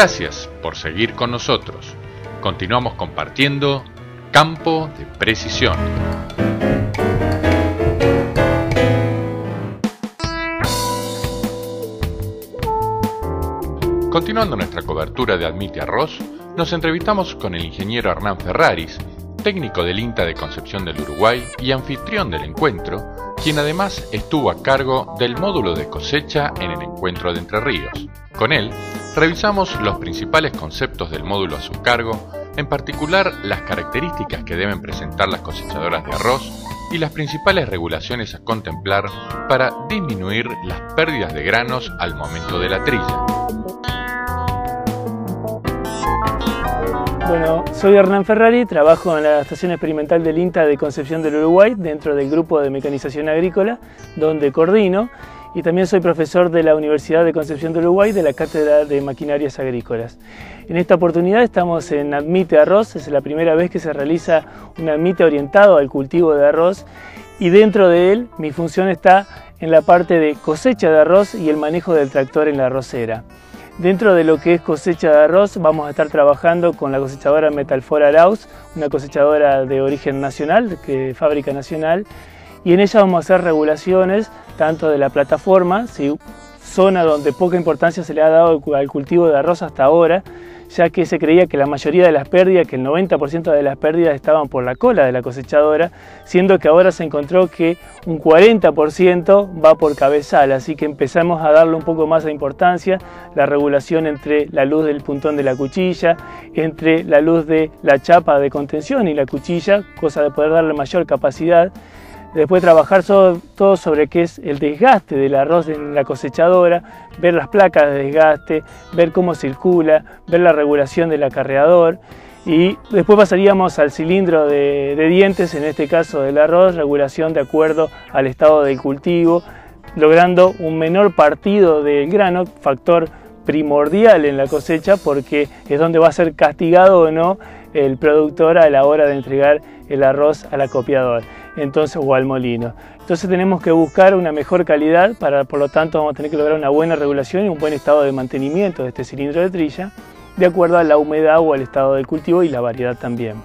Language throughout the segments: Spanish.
Gracias por seguir con nosotros. Continuamos compartiendo Campo de Precisión. Continuando nuestra cobertura de Admite Arroz, nos entrevistamos con el ingeniero Hernán Ferraris, técnico del INTA de Concepción del Uruguay y anfitrión del encuentro, quien además estuvo a cargo del módulo de cosecha en el encuentro de Entre Ríos. Con él, revisamos los principales conceptos del módulo a su cargo, en particular las características que deben presentar las cosechadoras de arroz y las principales regulaciones a contemplar para disminuir las pérdidas de granos al momento de la trilla. Bueno, soy Hernán Ferrari, trabajo en la Estación Experimental del INTA de Concepción del Uruguay, dentro del grupo de mecanización agrícola, donde coordino, y también soy profesor de la Universidad de Concepción del Uruguay de la Cátedra de Maquinarias Agrícolas. En esta oportunidad estamos en Admite Arroz, es la primera vez que se realiza un Admite orientado al cultivo de arroz, y dentro de él mi función está en la parte de cosecha de arroz y el manejo del tractor en la arrocera. Dentro de lo que es cosecha de arroz vamos a estar trabajando con la cosechadora Metalfor Arauz, una cosechadora de origen nacional, de fábrica nacional, y en ella vamos a hacer regulaciones tanto de la plataforma, zona donde poca importancia se le ha dado al cultivo de arroz hasta ahora, ya que se creía que la mayoría de las pérdidas, que el 90% de las pérdidas estaban por la cola de la cosechadora, siendo que ahora se encontró que un 40% va por cabezal, así que empezamos a darle un poco más de importancia, la regulación entre la luz del puntón de la cuchilla, entre la luz de la chapa de contención y la cuchilla, cosa de poder darle mayor capacidad. Después trabajar todo sobre qué es el desgaste del arroz en la cosechadora, ver las placas de desgaste, ver cómo circula, ver la regulación del acarreador, y después pasaríamos al cilindro de dientes, en este caso del arroz, regulación de acuerdo al estado del cultivo, logrando un menor partido del grano, factor primordial en la cosecha porque es donde va a ser castigado o no el productor a la hora de entregar el arroz al acopiador o al molino. Entonces tenemos que buscar una mejor calidad, por lo tanto vamos a tener que lograr una buena regulación y un buen estado de mantenimiento de este cilindro de trilla de acuerdo a la humedad o al estado del cultivo y la variedad también.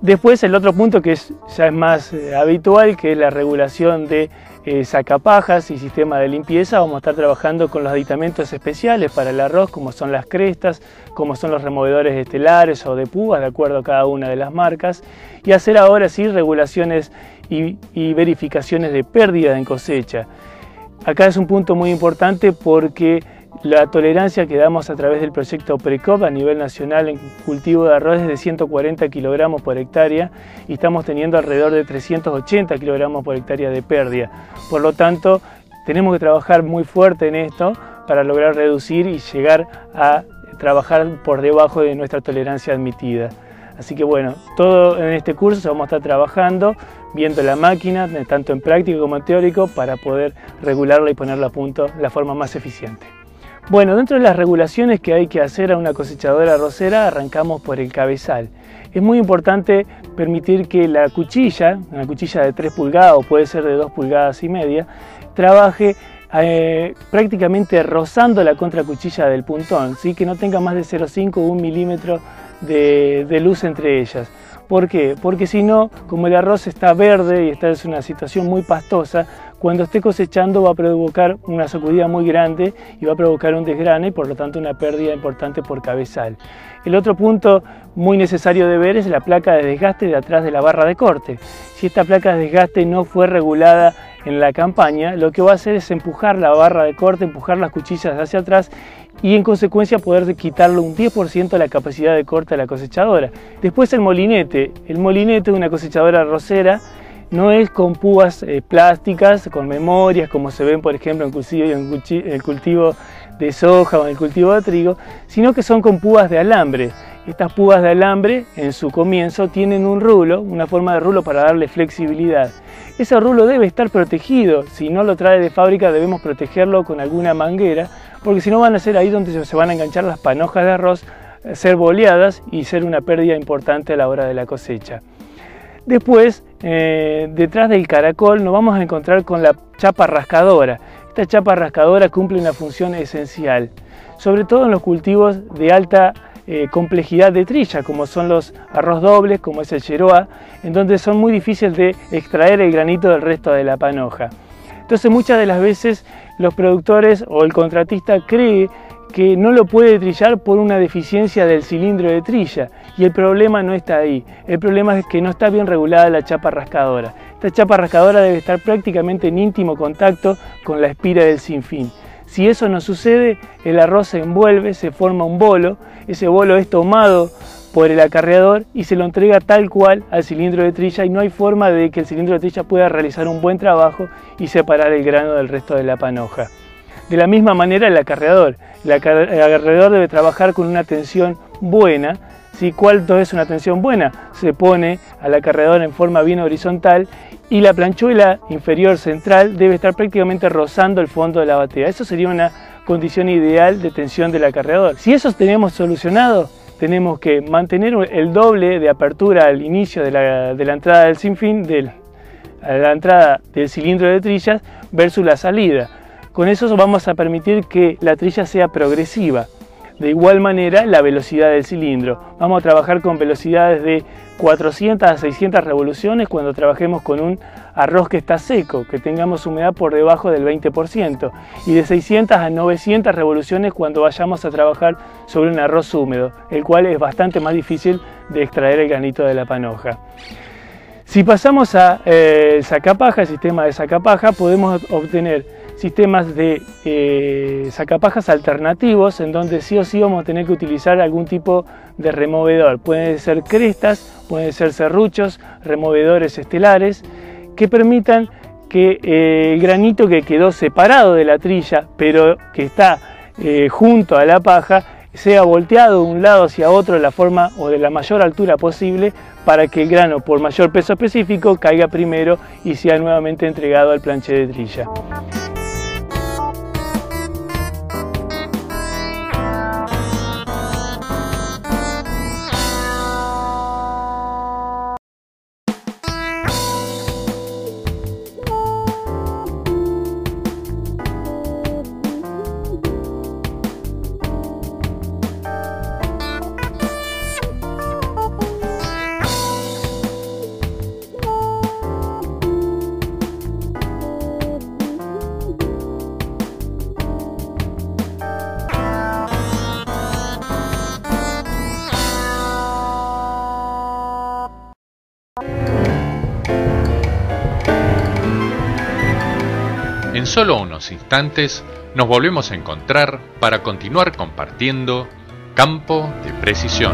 Después el otro punto que ya es más habitual, que es la regulación de sacapajas y sistema de limpieza. Vamos a estar trabajando con los aditamentos especiales para el arroz, como son las crestas, como son los removedores estelares o de púas, de acuerdo a cada una de las marcas, y hacer ahora sí regulaciones y verificaciones de pérdida en cosecha. Acá es un punto muy importante porque la tolerancia que damos a través del proyecto PRECOP a nivel nacional en cultivo de arroz es de 140 kilogramos por hectárea y estamos teniendo alrededor de 380 kilogramos por hectárea de pérdida. Por lo tanto, tenemos que trabajar muy fuerte en esto para lograr reducir y llegar a trabajar por debajo de nuestra tolerancia admitida. Así que bueno, todo en este curso vamos a estar trabajando, viendo la máquina, tanto en práctico como en teórico, para poder regularla y ponerla a punto de la forma más eficiente. Bueno, dentro de las regulaciones que hay que hacer a una cosechadora arrocera, arrancamos por el cabezal. Es muy importante permitir que la cuchilla, una cuchilla de 3 pulgadas o puede ser de 2 pulgadas y media, trabaje prácticamente rozando la contracuchilla del puntón, ¿sí? Que no tenga más de 0,5 o 1 milímetro de luz entre ellas. ¿Por qué? Porque si no, como el arroz está verde y esta es una situación muy pastosa, cuando esté cosechando va a provocar una sacudida muy grande y va a provocar un desgrane y por lo tanto una pérdida importante por cabezal. El otro punto muy necesario de ver es la placa de desgaste de atrás de la barra de corte. Si esta placa de desgaste no fue regulada en la campaña, lo que va a hacer es empujar la barra de corte, empujar las cuchillas hacia atrás y en consecuencia poder quitarle un 10% de la capacidad de corte a la cosechadora. Después el molinete de una cosechadora arrocera no es con púas plásticas, con memorias, como se ven por ejemplo en el cultivo de soja o en el cultivo de trigo, sino que son con púas de alambre. Estas púas de alambre en su comienzo tienen un rulo, una forma de rulo para darle flexibilidad. Ese rulo debe estar protegido, si no lo trae de fábrica debemos protegerlo con alguna manguera, porque si no van a ser ahí donde se van a enganchar las panojas de arroz, ser boleadas y ser una pérdida importante a la hora de la cosecha. Después, detrás del caracol nos vamos a encontrar con la chapa rascadora. Esta chapa rascadora cumple una función esencial. sobre todo en los cultivos de alta complejidad de trilla, como son los arroz dobles, como es el yeroa, en donde son muy difíciles de extraer el granito del resto de la panoja. Entonces muchas de las veces los productores o el contratista cree que no lo puede trillar por una deficiencia del cilindro de trilla, y el problema no está ahí. El problema es que no está bien regulada la chapa rascadora. Esta chapa rascadora debe estar prácticamente en íntimo contacto con la espira del sinfín. Si eso no sucede, el arroz se envuelve, se forma un bolo, ese bolo es tomado por el acarreador y se lo entrega tal cual al cilindro de trilla, y no hay forma de que el cilindro de trilla pueda realizar un buen trabajo y separar el grano del resto de la panoja. De la misma manera el acarreador debe trabajar con una tensión buena. ¿Sí? ¿Cuánto es una tensión buena? Se pone al acarreador en forma bien horizontal y la planchuela inferior central debe estar prácticamente rozando el fondo de la batea. Eso sería una condición ideal de tensión del acarreador. Si eso tenemos solucionado, tenemos que mantener el doble de apertura al inicio de la entrada del sinfín, a la entrada del cilindro de trillas versus la salida. Con eso vamos a permitir que la trilla sea progresiva. De igual manera, la velocidad del cilindro. Vamos a trabajar con velocidades de 400 a 600 revoluciones cuando trabajemos con un arroz que está seco, que tengamos humedad por debajo del 20%, y de 600 a 900 revoluciones cuando vayamos a trabajar sobre un arroz húmedo, el cual es bastante más difícil de extraer el granito de la panoja. Si pasamos a el sacapaja, el sistema de sacapaja, podemos obtener sistemas de sacapajas alternativos en donde sí o sí vamos a tener que utilizar algún tipo de removedor. Pueden ser crestas, pueden ser serruchos, removedores estelares que permitan que el granito que quedó separado de la trilla pero que está junto a la paja sea volteado de un lado hacia otro de la forma o de la mayor altura posible para que el grano por mayor peso específico caiga primero y sea nuevamente entregado al planche de trilla. En solo unos instantes nos volvemos a encontrar para continuar compartiendo Campo de Precisión.